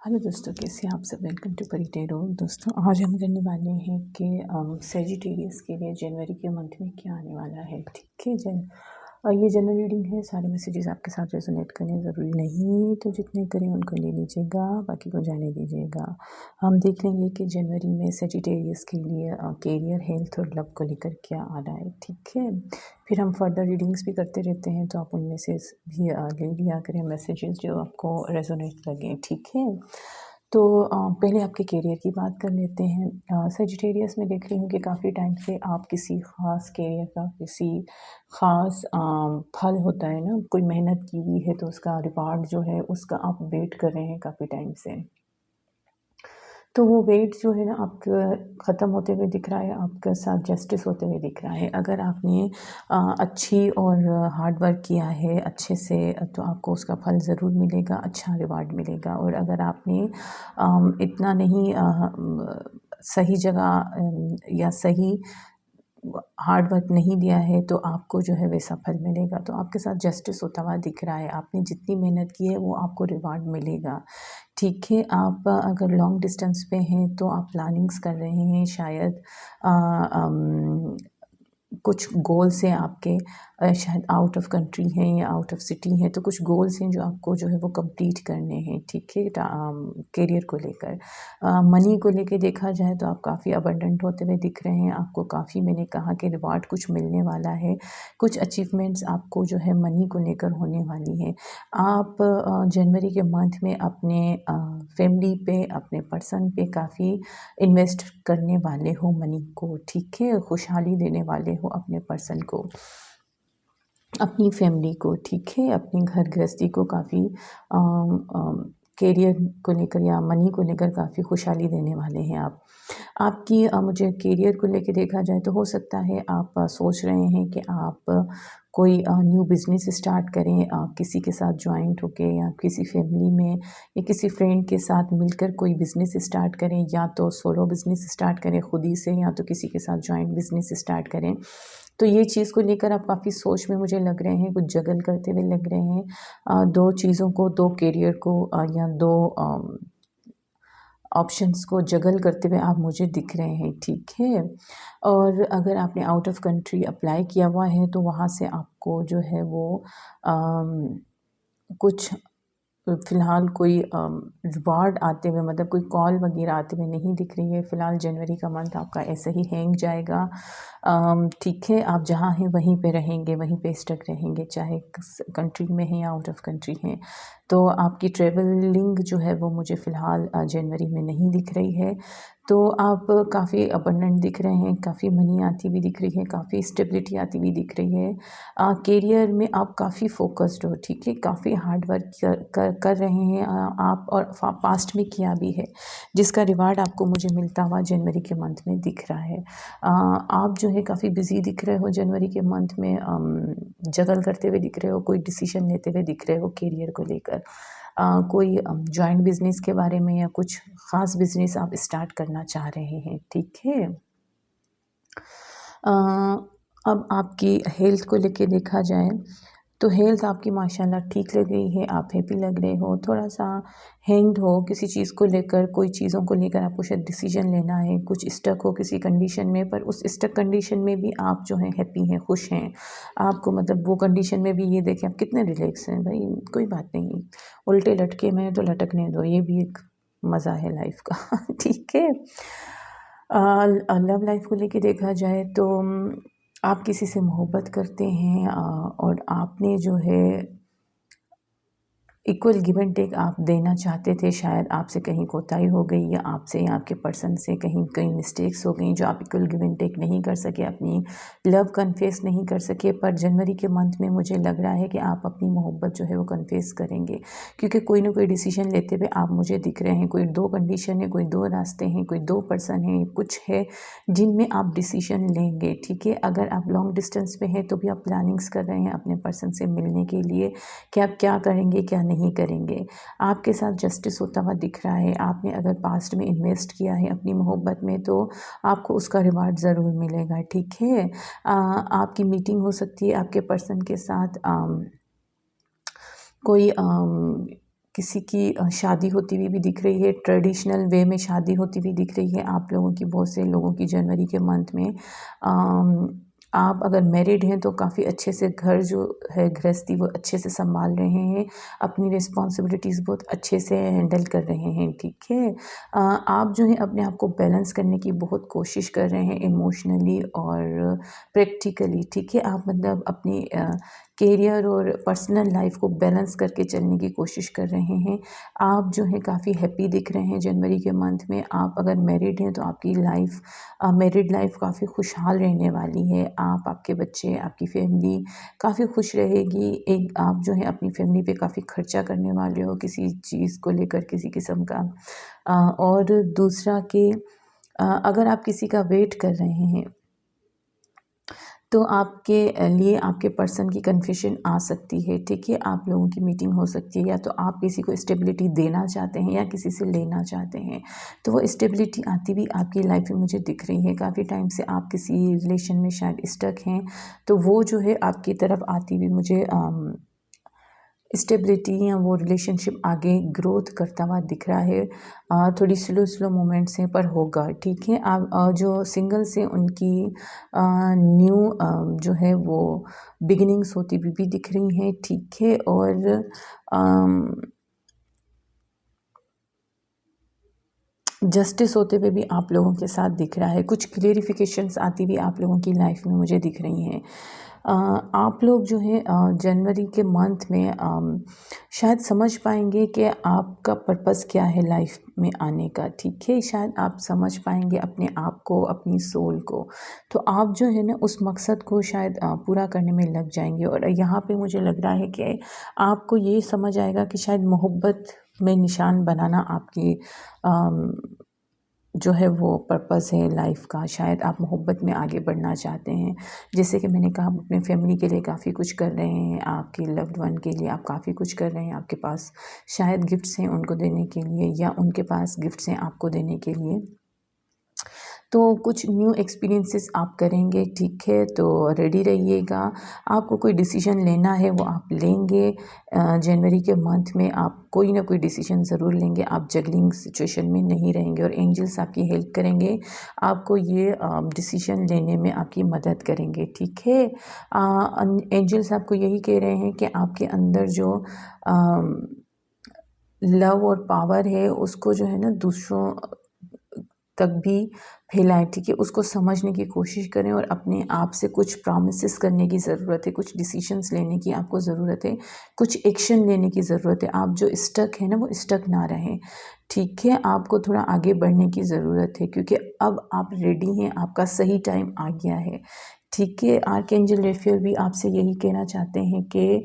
Hello दोस्तों, कैसे हैं आप सब। वेलकम टू परी टैरो। दोस्तों, आज हम करने वाले हैं कि सेजिटेरियस के लिए जनवरी के मंथ में क्या आने वाला है। ठीक है, ये जनरल रीडिंग है। सारे मैसेजेस आपके साथ रेजोनेट करने ज़रूरी नहीं, तो जितने करें उनको ले लीजिएगा, बाकी को जाने दीजिएगा। हम देख लेंगे कि जनवरी में सेजिटेरियस के लिए कैरियर, हेल्थ और लव को लेकर क्या आ रहा है। ठीक है, फिर हम फर्दर रीडिंग्स भी करते रहते हैं, तो आप उनमें से भी ले लिया करें मैसेजेस जो आपको रेजोनेट लगे। ठीक है, तो पहले आपके करियर की बात कर लेते हैं। सेजिटेरियस में देख रही हूँ कि काफ़ी टाइम से आप किसी ख़ास करियर का, किसी ख़ास फल होता है ना, कोई मेहनत की हुई है तो उसका रिवार्ड जो है उसका आप वेट कर रहे हैं काफ़ी टाइम से। तो वो वेट जो है ना आपका ख़त्म होते हुए दिख रहा है, आपके साथ जस्टिस होते हुए दिख रहा है। अगर आपने अच्छी और हार्ड वर्क किया है अच्छे से, तो आपको उसका फल ज़रूर मिलेगा, अच्छा रिवार्ड मिलेगा। और अगर आपने इतना नहीं सही जगह या सही हार्ड वर्क नहीं दिया है, तो आपको जो है वैसा फल मिलेगा। तो आपके साथ जस्टिस होता हुआ दिख रहा है। आपने जितनी मेहनत की है वो आपको रिवार्ड मिलेगा। ठीक है, आप अगर लॉन्ग डिस्टेंस पे हैं तो आप प्लानिंग्स कर रहे हैं, शायद अ, अम, कुछ गोल्स हैं आपके, शायद आउट ऑफ कंट्री हैं या आउट ऑफ सिटी हैं, तो कुछ गोल्स हैं जो आपको जो है वो कंप्लीट करने हैं। ठीक है, करियर को लेकर। मनी को लेके देखा जाए तो आप काफ़ी अबंडेंट होते हुए दिख रहे हैं। आपको काफ़ी, मैंने कहा कि रिवार्ड कुछ मिलने वाला है, कुछ अचीवमेंट्स आपको जो है मनी को लेकर होने वाली हैं। आप जनवरी के मंथ में अपने फैमिली पे, अपने पर्सन पे काफ़ी इन्वेस्ट करने वाले हो मनी को। ठीक है, खुशहाली देने वाले हो अपने पर्सन को, अपनी फैमिली को। ठीक है, अपनी घर गृहस्थी को काफ़ी करियर को लेकर या मनी को लेकर काफ़ी खुशहाली देने वाले हैं आप। आपकी मुझे करियर को लेके देखा जाए तो हो सकता है आप सोच रहे हैं कि आप कोई न्यू बिज़नेस स्टार्ट करें, किसी के साथ जॉइंट होके या किसी फैमिली में या किसी फ्रेंड के साथ मिलकर कोई बिज़नेस स्टार्ट करें, या तो सोलो बिज़नेस स्टार्ट करें खुद ही से, या तो किसी के साथ जॉइंट बिज़नेस स्टार्ट करें। तो ये चीज़ को लेकर आप काफ़ी सोच में मुझे लग रहे हैं, कुछ जगल करते हुए लग रहे हैं। 2 चीज़ों को, 2 करियर को या 2 ऑप्शंस को जगल करते हुए आप मुझे दिख रहे हैं। ठीक है, और अगर आपने आउट ऑफ कंट्री अप्लाई किया हुआ है तो वहाँ से आपको जो है वो कुछ फ़िलहाल कोई रिवार्ड आते हुए, मतलब कोई कॉल वग़ैरह आते हुए नहीं दिख रही है। फ़िलहाल जनवरी का मंथ आपका ऐसे ही हैंग जाएगा। ठीक है, आप जहाँ हैं वहीं पे रहेंगे, वहीं पे स्टक रहेंगे, चाहे किस कंट्री में हैं या आउट ऑफ कंट्री हैं। तो आपकी ट्रैवलिंग जो है वो मुझे फ़िलहाल जनवरी में नहीं दिख रही है। तो आप काफ़ी अबंडेंट दिख रहे हैं, काफ़ी मनी आती हुई दिख रही है, काफ़ी स्टेबिलिटी आती हुई दिख रही है। करियर में आप काफ़ी फ़ोकस्ड हो। ठीक है, काफ़ी हार्ड वर्क कर रहे हैं आप, और पास्ट में किया भी है, जिसका रिवार्ड आपको मुझे मिलता हुआ जनवरी के मंथ में दिख रहा है। आप जो है काफ़ी बिज़ी दिख रहे हो जनवरी के मंथ में, जगल करते हुए दिख रहे हो, कोई डिसीजन लेते हुए दिख रहे हो करियर को लेकर। कोई जॉइंट बिज़नेस के बारे में या कुछ ख़ास बिज़नेस आप स्टार्ट करना चाह रहे हैं। ठीक है, अ, अब आपकी हेल्थ को लेके देखा जाए तो हेल्थ आपकी माशाल्लाह ठीक लग रही है, आप हैप्पी लग रहे हो। थोड़ा-सा हैंग्ड हो किसी चीज़ को लेकर, कोई चीज़ों को लेकर आपको शायद डिसीजन लेना है, कुछ स्टक हो किसी कंडीशन में, पर उस स्टक कंडीशन में भी आप जो हैं हैप्पी हैं, खुश हैं। आपको मतलब वो कंडीशन में भी ये देखें आप कितने रिलैक्स हैं, भई कोई बात नहीं, उल्टे लटके में तो लटकने दो, ये भी एक मज़ा है लाइफ़ का। ठीक है। लव लाइफ़ को लेके देखा जाए तो आप किसी से मोहब्बत करते हैं, और आपने जो है इक्वल गिव एंड टेक आप देना चाहते थे, शायद आपसे कहीं कोताही हो गई, या आपसे या आपके पर्सन से कहीं कहीं मिस्टेक्स हो गई जो आप इक्वल गिव एंड टेक नहीं कर सके, अपनी लव कन्फेस नहीं कर सके। पर जनवरी के मंथ में मुझे लग रहा है कि आप अपनी मोहब्बत जो है वो कन्फेस करेंगे, क्योंकि कोई ना कोई डिसीजन लेते हुए आप मुझे दिख रहे हैं। कोई 2 कंडीशन है, कोई 2 रास्ते हैं, कोई 2 पर्सन हैं, कुछ है जिनमें आप डिसीजन लेंगे। ठीक है, अगर आप लॉन्ग डिस्टेंस पे हैं तो भी आप प्लानिंग्स कर रहे हैं अपने पर्सन से मिलने के लिए कि आप क्या करेंगे, क्या नहीं करेंगे। आपके साथ जस्टिस होता हुआ दिख रहा है। आपने अगर पास्ट में इन्वेस्ट किया है अपनी मोहब्बत में, तो आपको उसका रिवार्ड ज़रूर मिलेगा। ठीक है, आपकी मीटिंग हो सकती है आपके पर्सन के साथ, कोई किसी की शादी होती हुई भी दिख रही है, ट्रेडिशनल वे में शादी होती हुई दिख रही है आप लोगों की, बहुत से लोगों की जनवरी के मंथ में। आप अगर मैरिड हैं तो काफ़ी अच्छे से घर जो है गृहस्थी वो अच्छे से संभाल रहे हैं, अपनी रिस्पॉन्सिबिलिटीज़ बहुत अच्छे से हैंडल कर रहे हैं, ठीक है। आप जो है अपने आप को बैलेंस करने की बहुत कोशिश कर रहे हैं इमोशनली और प्रैक्टिकली, ठीक है। आप मतलब अपनी करियर और पर्सनल लाइफ को बैलेंस करके चलने की कोशिश कर रहे हैं। आप जो है काफ़ी हैप्पी दिख रहे हैं जनवरी के मंथ में। आप अगर मैरिड हैं तो आपकी लाइफ मैरिड लाइफ काफ़ी खुशहाल रहने वाली है। आप, आपके बच्चे, आपकी फैमिली काफ़ी खुश रहेगी। एक आप जो है अपनी फैमिली पे काफ़ी खर्चा करने वाले हो किसी चीज़ को लेकर, किसी किस्म का। और दूसरा कि अगर आप किसी का वेट कर रहे हैं तो आपके लिए आपके पर्सन की कन्फ्यूजन आ सकती है, ठीक है। आप लोगों की मीटिंग हो सकती है, या तो आप किसी को स्टेबिलिटी देना चाहते हैं या किसी से लेना चाहते हैं, तो वो स्टेबिलिटी आती भी आपकी लाइफ में मुझे दिख रही है। काफ़ी टाइम से आप किसी रिलेशन में शायद स्टक हैं, तो वो जो है आपकी तरफ आती भी मुझे स्टेबिलिटी या वो रिलेशनशिप आगे ग्रोथ करता हुआ दिख रहा है। थोड़ी स्लो स्लो मोमेंट्स हैं पर होगा, ठीक है। आप जो सिंगल्स हैं उनकी न्यू जो है वो बिगिनिंग्स होती भी दिख रही हैं, ठीक है। और जस्टिस होते हुए भी आप लोगों के साथ दिख रहा है। कुछ क्लियरिफिकेशंस आती भी आप लोगों की लाइफ में मुझे दिख रही हैं। आप लोग जो है जनवरी के मंथ में शायद समझ पाएंगे कि आपका पर्पस क्या है लाइफ में आने का, ठीक है। शायद आप समझ पाएंगे अपने आप को, अपनी सोल को। तो आप जो है ना उस मकसद को शायद पूरा करने में लग जाएंगे। और यहाँ पे मुझे लग रहा है कि आपको ये समझ आएगा कि शायद मोहब्बत में निशान बनाना आपकी जो है वो पर्पस है लाइफ का। शायद आप मोहब्बत में आगे बढ़ना चाहते हैं। जैसे कि मैंने कहा, आप अपने फैमिली के लिए काफ़ी कुछ कर रहे हैं, आपके लव्ड वन के लिए आप काफ़ी कुछ कर रहे हैं। आपके पास शायद गिफ्ट्स हैं उनको देने के लिए, या उनके पास गिफ्ट्स हैं आपको देने के लिए। तो कुछ न्यू एक्सपीरियंसेस आप करेंगे, ठीक है। तो रेडी रहिएगा। आपको कोई डिसीजन लेना है वो आप लेंगे। जनवरी के मंथ में आप कोई ना कोई डिसीजन ज़रूर लेंगे। आप जगलिंग सिचुएशन में नहीं रहेंगे और एंजल्स आपकी हेल्प करेंगे, आपको ये डिसीजन लेने में आपकी मदद करेंगे, ठीक है। एंजल्स आपको यही कह रहे हैं कि आपके अंदर जो लव और पावर है उसको जो है ना दूसरों तक भी फैलाएँ, ठीक है। उसको समझने की कोशिश करें और अपने आप से कुछ प्रॉमिसेस करने की ज़रूरत है, कुछ डिसीजंस लेने की आपको ज़रूरत है, कुछ एक्शन लेने की ज़रूरत है। आप जो स्टक है ना वो स्टक ना रहें, ठीक है। आपको थोड़ा आगे बढ़ने की ज़रूरत है क्योंकि अब आप रेडी हैं, आपका सही टाइम आ गया है, ठीक है। आर्कएंजल रेफेल भी आपसे यही कहना चाहते हैं कि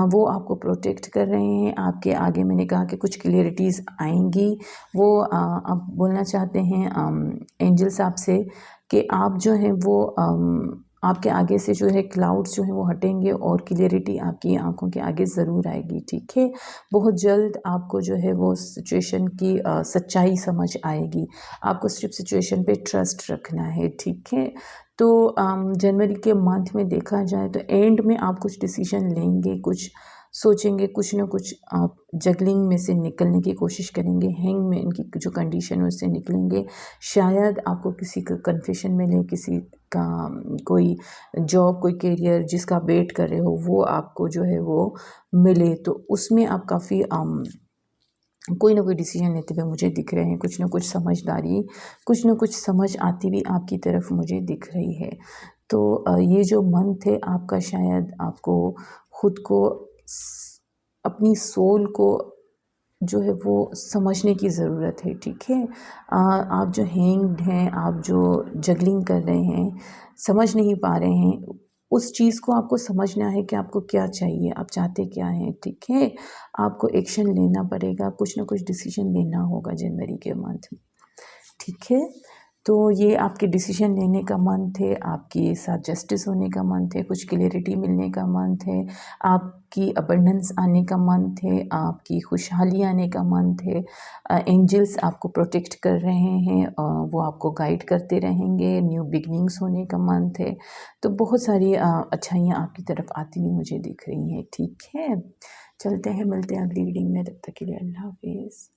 वो आपको प्रोटेक्ट कर रहे हैं। आपके आगे मैंने कहा कि कुछ क्लियरिटीज़ आएंगी। वो आप बोलना चाहते हैं एंजल्स आपसे कि आप जो हैं वो आपके आगे से जो है क्लाउड्स जो हैं वो हटेंगे और क्लियरिटी आपकी आंखों के आगे ज़रूर आएगी, ठीक है। बहुत जल्द आपको जो है वो सिचुएशन की सच्चाई समझ आएगी। आपको सिर्फ सिचुएशन पे ट्रस्ट रखना है, ठीक है। तो जनवरी के मंथ में देखा जाए तो एंड में आप कुछ डिसीजन लेंगे, कुछ सोचेंगे, कुछ ना कुछ आप जगलिंग में से निकलने की कोशिश करेंगे। हैंग में इनकी जो कंडीशन है उससे निकलेंगे। शायद आपको किसी का कन्फेशन मिले, किसी का कोई जॉब, कोई करियर जिसका वेट कर रहे हो वो आपको जो है वो मिले, तो उसमें आप काफ़ी कोई ना कोई डिसीजन लेते हुए मुझे दिख रहे हैं। कुछ ना कुछ समझदारी, कुछ ना कुछ समझ आती भी आपकी तरफ मुझे दिख रही है। तो ये जो मंथ है आपका, शायद आपको खुद को अपनी सोल को जो है वो समझने की ज़रूरत है, ठीक है। आप जो हैंग्ड हैं, आप जो जगलिंग कर रहे हैं, समझ नहीं पा रहे हैं, उस चीज़ को आपको समझना है कि आपको क्या चाहिए, आप चाहते क्या हैं, ठीक है। आपको एक्शन लेना पड़ेगा, कुछ ना कुछ डिसीजन लेना होगा जनवरी के मंथ में, ठीक है। तो ये आपके डिसीजन लेने का मंथ है, आपके साथ जस्टिस होने का मंथ है, कुछ क्लियरिटी मिलने का मंथ है, आपकी अबंडेंस आने का मंथ है, आपकी खुशहाली आने का मंथ है। एंजल्स आपको प्रोटेक्ट कर रहे हैं, वो आपको गाइड करते रहेंगे। न्यू बिगनिंग्स होने का मंथ है। तो बहुत सारी अच्छाइयाँ आपकी तरफ आती हुई मुझे दिख रही हैं, ठीक है। चलते हैं, मिलते हैं अगली रीडिंग में, तब तक के लिए अल्लाह हाफिज़।